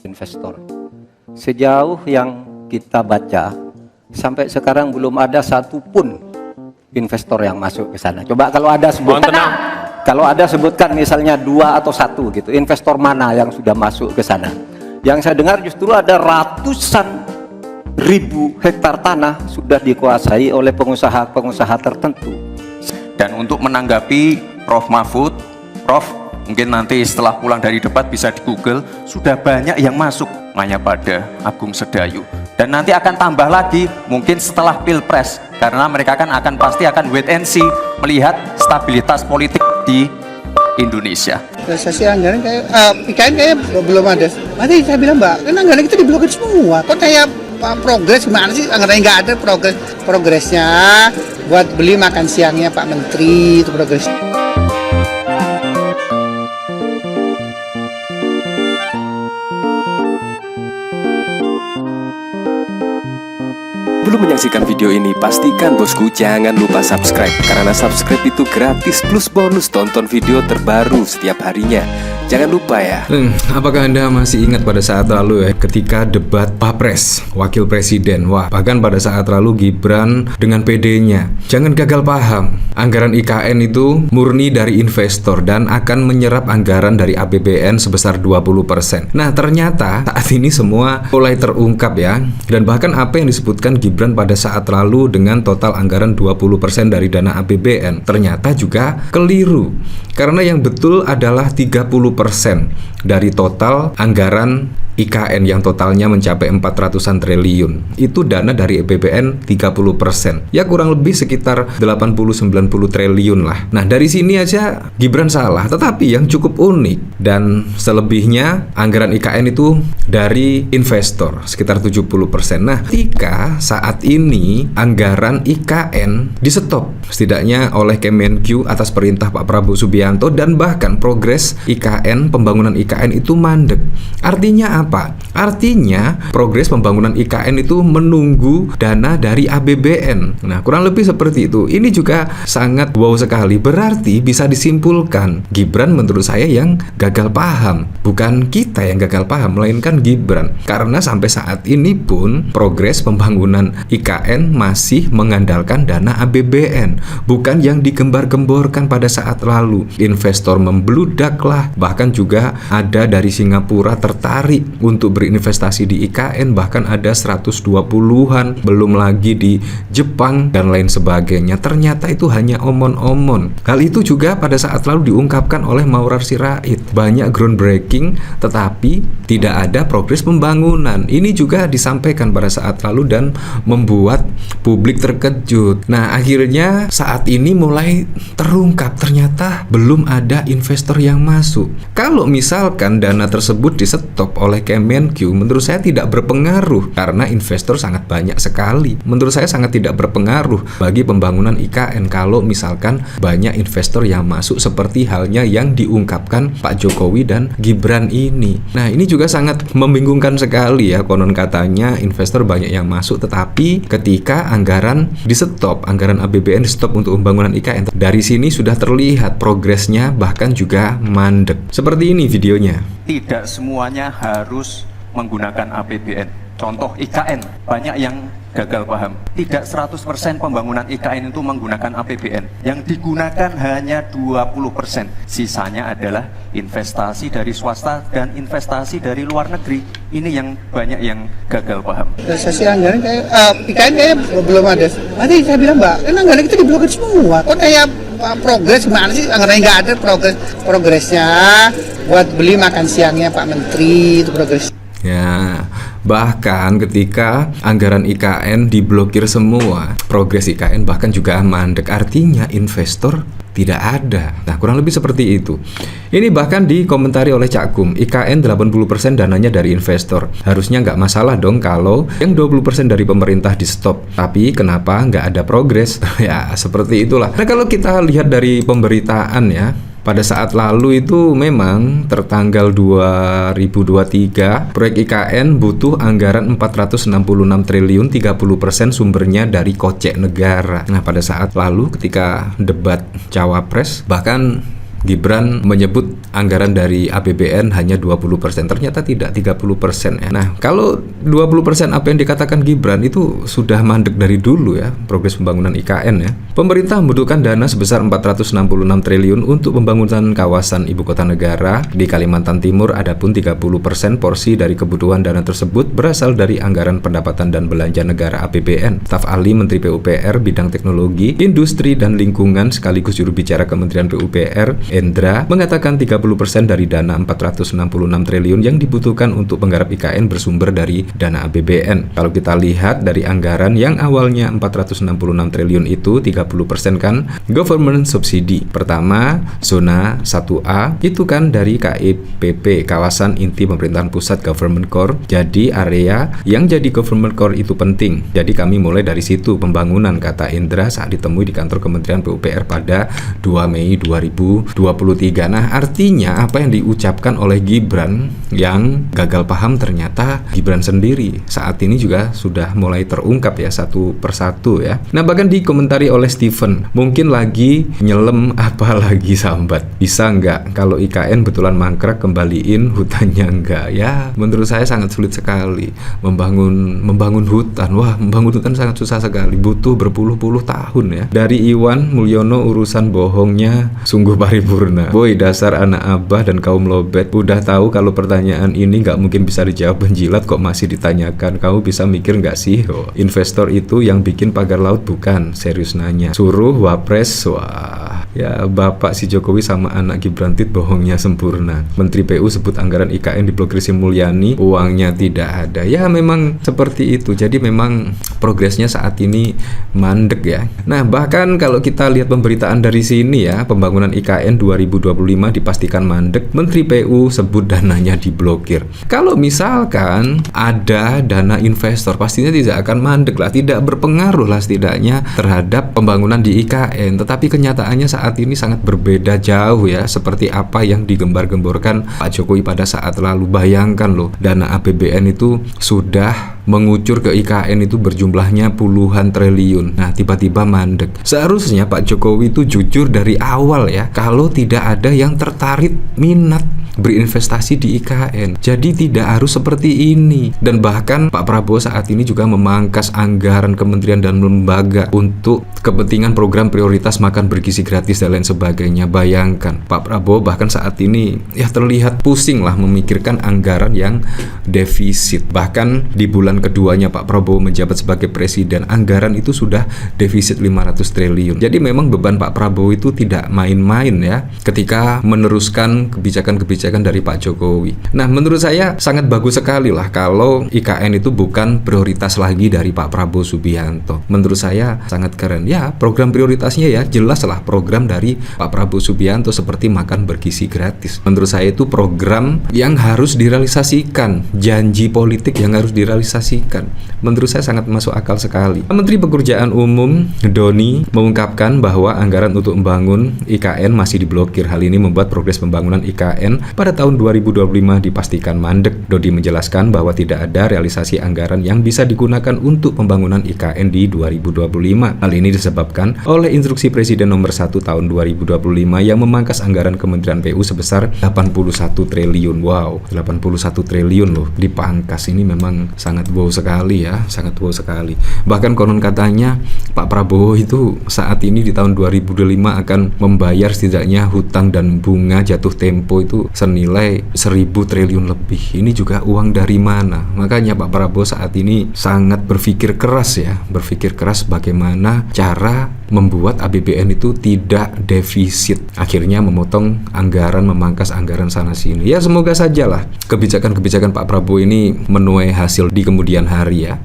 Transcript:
investor. Sejauh yang kita baca, sampai sekarang belum ada satupun investor yang masuk ke sana. Coba kalau ada sebutkan, kalau ada sebutkan misalnya 2 atau 1 gitu, investor mana yang sudah masuk ke sana. Yang saya dengar justru ada ratusan ribu hektar tanah sudah dikuasai oleh pengusaha-pengusaha tertentu. Dan untuk menanggapi Prof. Mahfud, Prof, mungkin nanti setelah pulang dari debat bisa di Google, sudah banyak yang masuk hanya pada Agung Sedayu. Dan nanti akan tambah lagi mungkin setelah Pilpres, karena mereka akan pasti akan wait and see melihat stabilitas politik di Indonesia. Realisasi anggaran kayak IKN kayak belum ada. Nanti saya bilang Mbak, kan anggaran kita diblokir semua. Kok kayak progres gimana sih? Anggaran nggak ada progresnya. Buat beli makan siangnya Pak Menteri itu progres. Sebelum menyaksikan video ini, pastikan bosku jangan lupa subscribe. Karena subscribe itu gratis plus bonus tonton video terbaru setiap harinya. Jangan lupa ya. Apakah Anda masih ingat pada saat lalu ya, ketika debat Papres, Wakil Presiden? Wah, bahkan pada saat lalu Gibran dengan PD-nya. Jangan gagal paham, anggaran IKN itu murni dari investor dan akan menyerap anggaran dari APBN sebesar 20%. Nah, ternyata saat ini semua mulai terungkap ya. Dan bahkan apa yang disebutkan Gibran pada saat lalu dengan total anggaran 20% dari dana APBN ternyata juga keliru. Karena yang betul adalah 30% dari total anggaran IKN yang totalnya mencapai 400-an triliun. Itu dana dari APBN 30%. Ya kurang lebih sekitar 80-90 triliun lah. Nah, dari sini aja Gibran salah. Tetapi yang cukup unik dan selebihnya anggaran IKN itu dari investor sekitar 70%. Nah, ketika saat ini anggaran IKN di-stop setidaknya oleh Kemenq atas perintah Pak Prabowo Subianto, dan bahkan progres IKN, pembangunan IKN itu mandek. Artinya apa? Artinya progres pembangunan IKN itu menunggu dana dari APBN. Nah, kurang lebih seperti itu. Ini juga sangat wow sekali. Berarti bisa disimpulkan Gibran menurut saya yang gagal paham. Bukan kita yang gagal paham, melainkan Gibran. Karena sampai saat ini pun progres pembangunan IKN masih mengandalkan dana APBN, bukan yang digembar-gemborkan pada saat lalu. Investor membludak lah, bahkan juga ada dari Singapura tertarik untuk berinvestasi di IKN, bahkan ada 120-an, belum lagi di Jepang dan lain sebagainya. Ternyata itu hanya omon-omon. Hal itu juga pada saat lalu diungkapkan oleh Maurar Sirait. Banyak groundbreaking tetapi tidak ada progres pembangunan. Ini juga disampaikan pada saat lalu dan membuat publik terkejut. Nah, akhirnya saat ini mulai terungkap ternyata belum ada investor yang masuk. Kalau misalkan dana tersebut di-stop oleh Kemenq, menurut saya tidak berpengaruh karena investor sangat banyak sekali. Menurut saya sangat tidak berpengaruh bagi pembangunan IKN kalau misalkan banyak investor yang masuk seperti halnya yang diungkapkan Pak Jokowi dan Gibran ini. Nah, ini juga sangat membingungkan sekali ya, konon katanya investor banyak yang masuk tetapi ketika anggaran di-stop, anggaran APBN di-stop untuk pembangunan IKN, dari sini sudah terlihat progresnya bahkan juga mandek. Seperti ini videonya. Tidak semuanya harus menggunakan APBN. Contoh IKN, banyak yang gagal paham. Tidak 100% pembangunan IKN itu menggunakan APBN. Yang digunakan hanya 20%. Sisanya adalah investasi dari swasta dan investasi dari luar negeri. Ini yang banyak yang gagal paham. Realisasi anggaran kayak IKN kayak belum ada. Nanti saya bilang Mbak, kan anggaran kita diblokir semua. Kok kayak progres gimana sih? Anggaran nggak ada progresnya. Buat beli makan siangnya Pak Menteri itu progres. Ya, bahkan ketika anggaran IKN diblokir semua, progres IKN bahkan juga mandek. Artinya investor tidak ada. Nah, kurang lebih seperti itu. Ini bahkan dikomentari oleh Cak Gum, IKN 80% dananya dari investor. Harusnya nggak masalah dong kalau yang 20% dari pemerintah di stop. Tapi kenapa nggak ada progres? Ya, seperti itulah. Nah, kalau kita lihat dari pemberitaan ya, pada saat lalu itu memang tertanggal 2023 proyek IKN butuh anggaran 466 triliun, 30% sumbernya dari kocek negara. Nah, pada saat lalu ketika debat Cawapres bahkan Gibran menyebut anggaran dari APBN hanya 20%. Ternyata tidak, 30% ya. Nah, kalau 20% apa yang dikatakan Gibran itu sudah mandek dari dulu ya, progres pembangunan IKN ya. Pemerintah membutuhkan dana sebesar 466 triliun untuk pembangunan kawasan ibu kota negara di Kalimantan Timur. Adapun 30% porsi dari kebutuhan dana tersebut berasal dari anggaran pendapatan dan belanja negara APBN. Staf ahli Menteri PUPR bidang teknologi, industri dan lingkungan sekaligus juru bicara Kementerian PUPR, Endra, mengatakan 30% dari dana 466 triliun yang dibutuhkan untuk penggarap IKN bersumber dari dana APBN. Kalau kita lihat dari anggaran yang awalnya 466 triliun itu 30% kan government subsidi. Pertama, zona 1A itu kan dari KIPP, kawasan inti pemerintahan pusat government core. Jadi area yang jadi government core itu penting. Jadi kami mulai dari situ pembangunan, kata Indra saat ditemui di kantor Kementerian PUPR pada 2 Mei 2023. Nah, artinya apa yang diucapkan oleh Gibran yang gagal paham ternyata Gibran sendiri saat ini juga sudah mulai terungkap ya, satu persatu ya. Nah, bahkan dikomentari oleh Steven, mungkin lagi nyelem apa lagi sambat. Bisa nggak kalau IKN betulan mangkrak kembaliin hutannya enggak? Ya, menurut saya sangat sulit sekali membangun hutan. Wah, membangun hutan sangat susah sekali, butuh berpuluh-puluh tahun ya. Dari Iwan Mulyono, urusan bohongnya sungguh paripurna. Boy, dasar anak abah dan kaum lobet, udah tahu kalau pertanyaan ini nggak mungkin bisa dijawab penjilat kok masih ditanyakan. Kamu bisa mikir nggak sih? Oh, investor itu yang bikin pagar laut bukan? Serius nanya. Suruh wapres, wah. Ya, Bapak si Jokowi sama anak Gibrantit bohongnya sempurna. Menteri PU sebut anggaran IKN diblokir Sri Mulyani, uangnya tidak ada. Ya, memang seperti itu. Jadi memang progresnya saat ini mandek ya. Nah, bahkan kalau kita lihat pemberitaan dari sini ya, pembangunan IKN 2025 dipastikan mandek. Menteri PU sebut dananya diblokir. Kalau misalkan ada dana investor, pastinya tidak akan mandek lah, tidak berpengaruh lah setidaknya terhadap pembangunan di IKN. Tetapi kenyataannya saat ini sangat berbeda jauh ya, seperti apa yang digembar-gemborkan Pak Jokowi pada saat lalu. Bayangkan loh, dana APBN itu sudah mengucur ke IKN itu berjumlahnya puluhan triliun. Nah, tiba-tiba mandek. Seharusnya Pak Jokowi itu jujur dari awal ya, kalau tidak ada yang tertarik minat berinvestasi di IKN. Jadi tidak harus seperti ini. Dan bahkan Pak Prabowo saat ini juga memangkas anggaran kementerian dan lembaga untuk kepentingan program prioritas makan bergizi gratis dan lain sebagainya. Bayangkan, Pak Prabowo bahkan saat ini ya terlihat pusing lah memikirkan anggaran yang defisit. Bahkan di bulan keduanya Pak Prabowo menjabat sebagai presiden, anggaran itu sudah defisit 500 triliun. Jadi memang beban Pak Prabowo itu tidak main-main ya ketika meneruskan kebijakan-kebijakan dari Pak Jokowi. Nah, menurut saya sangat bagus sekali lah kalau IKN itu bukan prioritas lagi dari Pak Prabowo Subianto. Menurut saya sangat keren. Ya, program prioritasnya ya jelas lah program dari Pak Prabowo Subianto seperti makan bergizi gratis. Menurut saya itu program yang harus direalisasikan, janji politik yang harus direalisasikan. Menurut saya sangat masuk akal sekali. Menteri Pekerjaan Umum Doni mengungkapkan bahwa anggaran untuk membangun IKN masih diblokir. Hal ini membuat progres pembangunan IKN pada tahun 2025 dipastikan mandek. Dodi menjelaskan bahwa tidak ada realisasi anggaran yang bisa digunakan untuk pembangunan IKN di 2025. Hal ini disebabkan oleh instruksi Presiden nomor 1 tahun 2025 yang memangkas anggaran Kementerian PU sebesar 81 triliun. Wow, 81 triliun loh dipangkas. Ini memang sangat wow sekali ya, sangat wow sekali. Bahkan konon katanya Pak Prabowo itu saat ini di tahun 2025 akan membayar setidaknya hutang dan bunga jatuh tempo itu senilai 1.000 triliun lebih. Ini juga uang dari mana? Makanya Pak Prabowo saat ini sangat berpikir keras ya, berpikir keras bagaimana cara membuat APBN itu tidak defisit. Akhirnya memotong anggaran, memangkas anggaran sana sini. Ya, semoga sajalah kebijakan-kebijakan Pak Prabowo ini menuai hasil di kemudian hari ya.